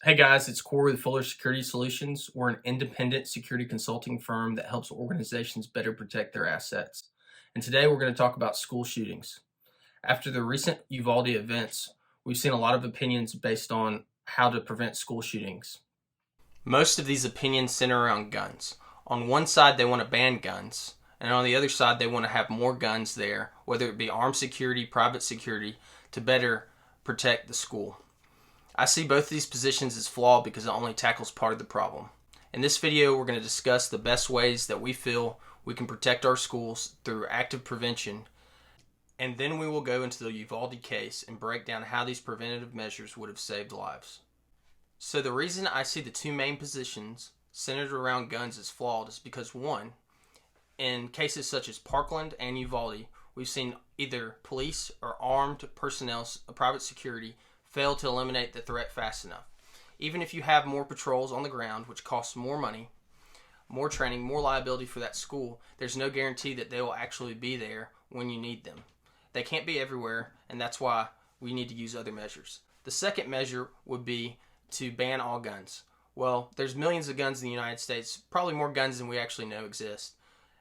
Hey guys, it's Corey with Fuller Security Solutions. We're an independent security consulting firm that helps organizations better protect their assets. And today we're going to talk about school shootings. After the recent Uvalde events, we've seen a lot of opinions based on how to prevent school shootings. Most of these opinions center around guns. On one side, they want to ban guns, and on the other side, they want to have more guns there, whether it be armed security, private security, to better protect the school. I see both of these positions as flawed because it only tackles part of the problem. In this video, we're going to discuss the best ways that we feel we can protect our schools through active prevention, and then we will go into the Uvalde case and break down how these preventative measures would have saved lives. So the reason I see the two main positions centered around guns as flawed is because, one, in cases such as Parkland and Uvalde, we've seen either police or armed personnel, private security, fail to eliminate the threat fast enough. Even if you have more patrols on the ground, which costs more money, more training, more liability for that school, there's no guarantee that they will actually be there when you need them. They can't be everywhere, and that's why we need to use other measures. The second measure would be to ban all guns. Well, there's millions of guns in the United States, probably more guns than we actually know exist.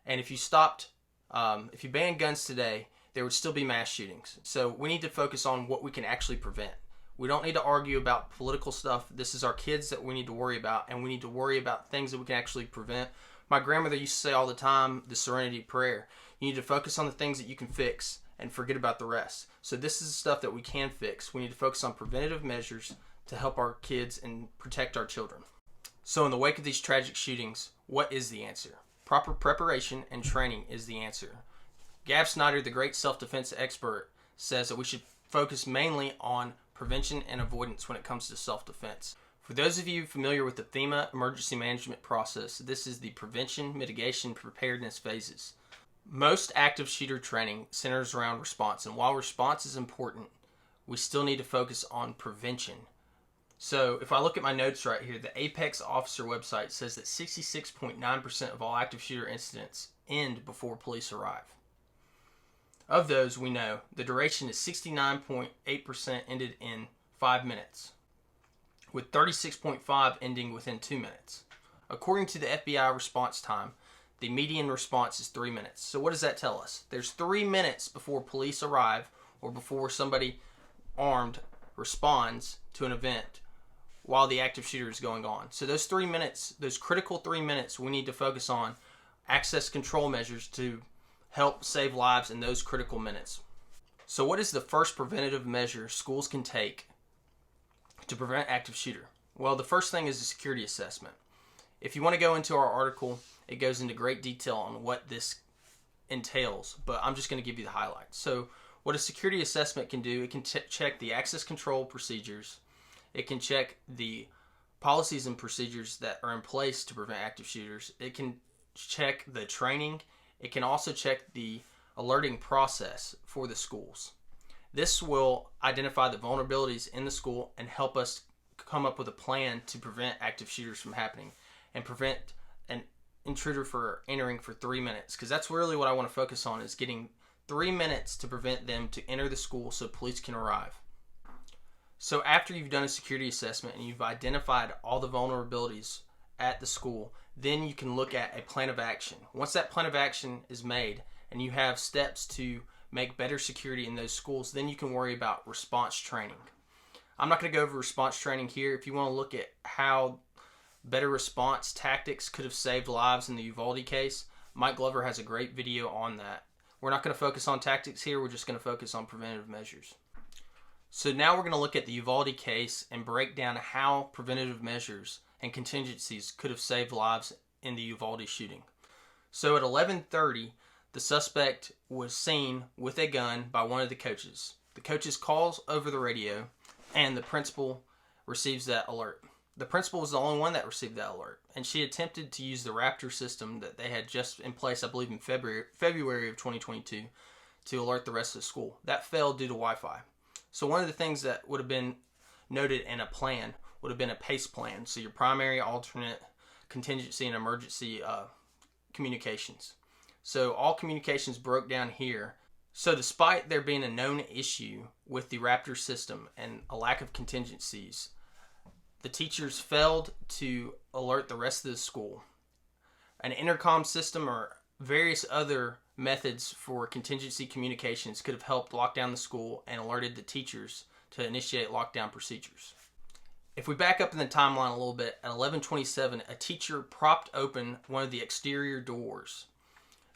And if you ban guns today, there would still be mass shootings. So we need to focus on what we can actually prevent. We don't need to argue about political stuff. This is our kids that we need to worry about, and we need to worry about things that we can actually prevent. My grandmother used to say all the time, the Serenity Prayer. You need to focus on the things that you can fix and forget about the rest. So this is the stuff that we can fix. We need to focus on preventative measures to help our kids and protect our children. So in the wake of these tragic shootings, what is the answer? Proper preparation and training is the answer. Gav Snyder, the great self-defense expert, says that we should focus mainly on prevention and avoidance when it comes to self-defense. For those of you familiar with the FEMA emergency management process, this is the prevention, mitigation, preparedness phases. Most active shooter training centers around response, and while response is important, we still need to focus on prevention. So if I look at my notes right here, the Apex Officer website says that 66.9% of all active shooter incidents end before police arrive. Of those, we know the duration is 69.8% ended in 5 minutes, with 36.5% ending within 2 minutes. According to the FBI response time, the median response is 3 minutes. So what does that tell us? There's 3 minutes before police arrive or before somebody armed responds to an event while the active shooter is going on. So those 3 minutes, those critical 3 minutes, we need to focus on access control measures to help save lives in those critical minutes. So what is the first preventative measure schools can take to prevent active shooter? Well, the first thing is a security assessment. If you want to go into our article, it goes into great detail on what this entails, but I'm just going to give you the highlights. So what a security assessment can do, it can check the access control procedures. It can check the policies and procedures that are in place to prevent active shooters. It can check the training. It can also check the alerting process for the schools. This will identify the vulnerabilities in the school and help us come up with a plan to prevent active shooters from happening and prevent an intruder from entering for 3 minutes, because that's really what I want to focus on, is getting 3 minutes to prevent them to enter the school so police can arrive. So after you've done a security assessment and you've identified all the vulnerabilities at the school, then you can look at a plan of action. Once that plan of action is made and you have steps to make better security in those schools, then you can worry about response training. I'm not going to go over response training here. If you want to look at how better response tactics could have saved lives in the Uvalde case, Mike Glover has a great video on that. We're not going to focus on tactics here. We're just going to focus on preventative measures. So now we're going to look at the Uvalde case and break down how preventative measures and contingencies could have saved lives in the Uvalde shooting. So at 11:30, the suspect was seen with a gun by one of the coaches. The coaches calls over the radio, and the principal receives that alert. The principal was the only one that received that alert, and she attempted to use the Raptor system that they had just in place, I believe in February of 2022, to alert the rest of the school. That failed due to Wi-Fi. So one of the things that would have been noted in a plan would have been a PACE plan. So your primary, alternate, contingency, and emergency communications. So all communications broke down here. So despite there being a known issue with the Raptor system and a lack of contingencies, the teachers failed to alert the rest of the school. An intercom system or various other methods for contingency communications could have helped lock down the school and alerted the teachers to initiate lockdown procedures. If we back up in the timeline a little bit, at 11:27, a teacher propped open one of the exterior doors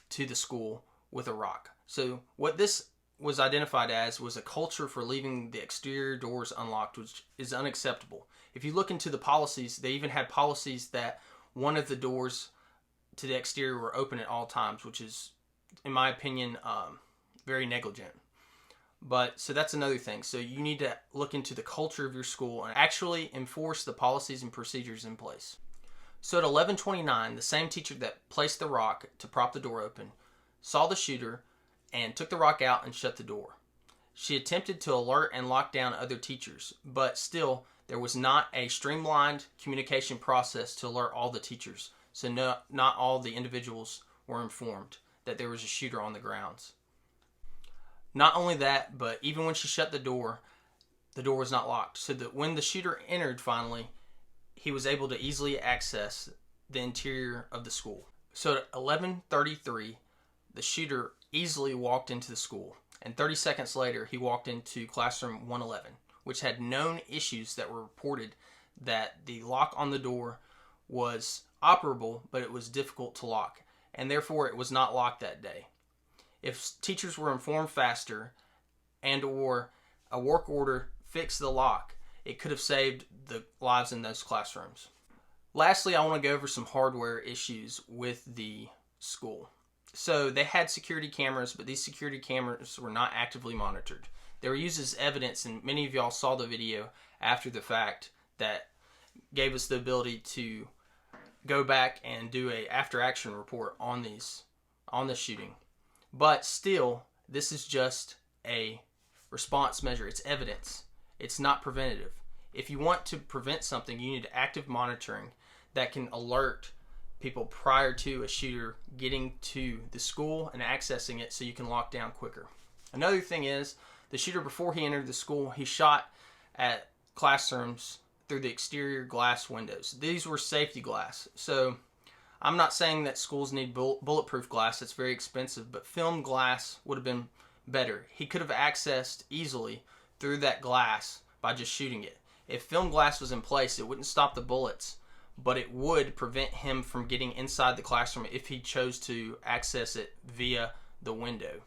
to the school with a rock. So what this was identified as was a culture for leaving the exterior doors unlocked, which is unacceptable. If you look into the policies, they even had policies that one of the doors to the exterior were open at all times, which is, in my opinion, very negligent. But so that's another thing. So you need to look into the culture of your school and actually enforce the policies and procedures in place. So at 11:29, the same teacher that placed the rock to prop the door open saw the shooter and took the rock out and shut the door. She attempted to alert and lock down other teachers, but still there was not a streamlined communication process to alert all the teachers. So not all the individuals were informed that there was a shooter on the grounds. Not only that, but even when she shut the door was not locked. So that when the shooter entered finally, he was able to easily access the interior of the school. So at 11:33, the shooter easily walked into the school. And 30 seconds later, he walked into classroom 111, which had known issues that were reported that the lock on the door was operable, but it was difficult to lock. And therefore, it was not locked that day. If teachers were informed faster and or a work order fixed the lock, it could have saved the lives in those classrooms. Lastly, I want to go over some hardware issues with the school. So they had security cameras, but these security cameras were not actively monitored. They were used as evidence, and many of y'all saw the video after the fact that gave us the ability to go back and do a after action report on this shooting. But still, this is just a response measure. It's evidence. It's not preventative. If you want to prevent something, you need active monitoring that can alert people prior to a shooter getting to the school and accessing it so you can lock down quicker. Another thing is, the shooter, before he entered the school, he shot at classrooms through the exterior glass windows. These were safety glass. So I'm not saying that schools need bulletproof glass. It's very expensive, but film glass would have been better. He could have accessed easily through that glass by just shooting it. If film glass was in place, it wouldn't stop the bullets, but it would prevent him from getting inside the classroom if he chose to access it via the window.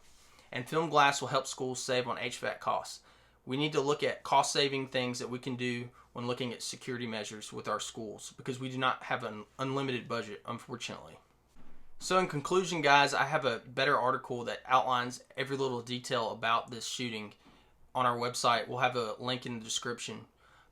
And film glass will help schools save on HVAC costs. We need to look at cost-saving things that we can do when looking at security measures with our schools, because we do not have an unlimited budget, unfortunately. So in conclusion, guys, I have a better article that outlines every little detail about this shooting on our website. We'll have a link in the description.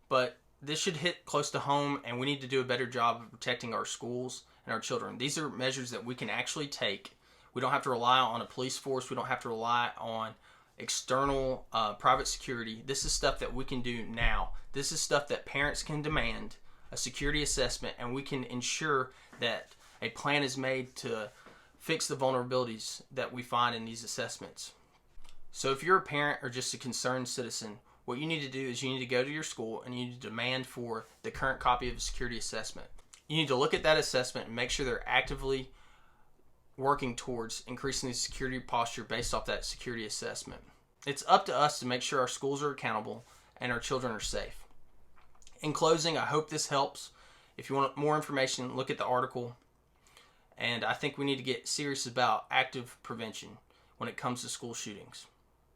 But this should hit close to home, and we need to do a better job of protecting our schools and our children. These are measures that we can actually take. We don't have to rely on a police force. We don't have to rely on external private security. This is stuff that we can do now. This is stuff that parents can demand, a security assessment, and we can ensure that a plan is made to fix the vulnerabilities that we find in these assessments. So if you're a parent or just a concerned citizen, what you need to do is you need to go to your school and you need to demand for the current copy of a security assessment. You need to look at that assessment and make sure they're actively working towards increasing the security posture based off that security assessment. It's up to us to make sure our schools are accountable and our children are safe. In closing, I hope this helps. If you want more information, look at the article. And I think we need to get serious about active prevention when it comes to school shootings.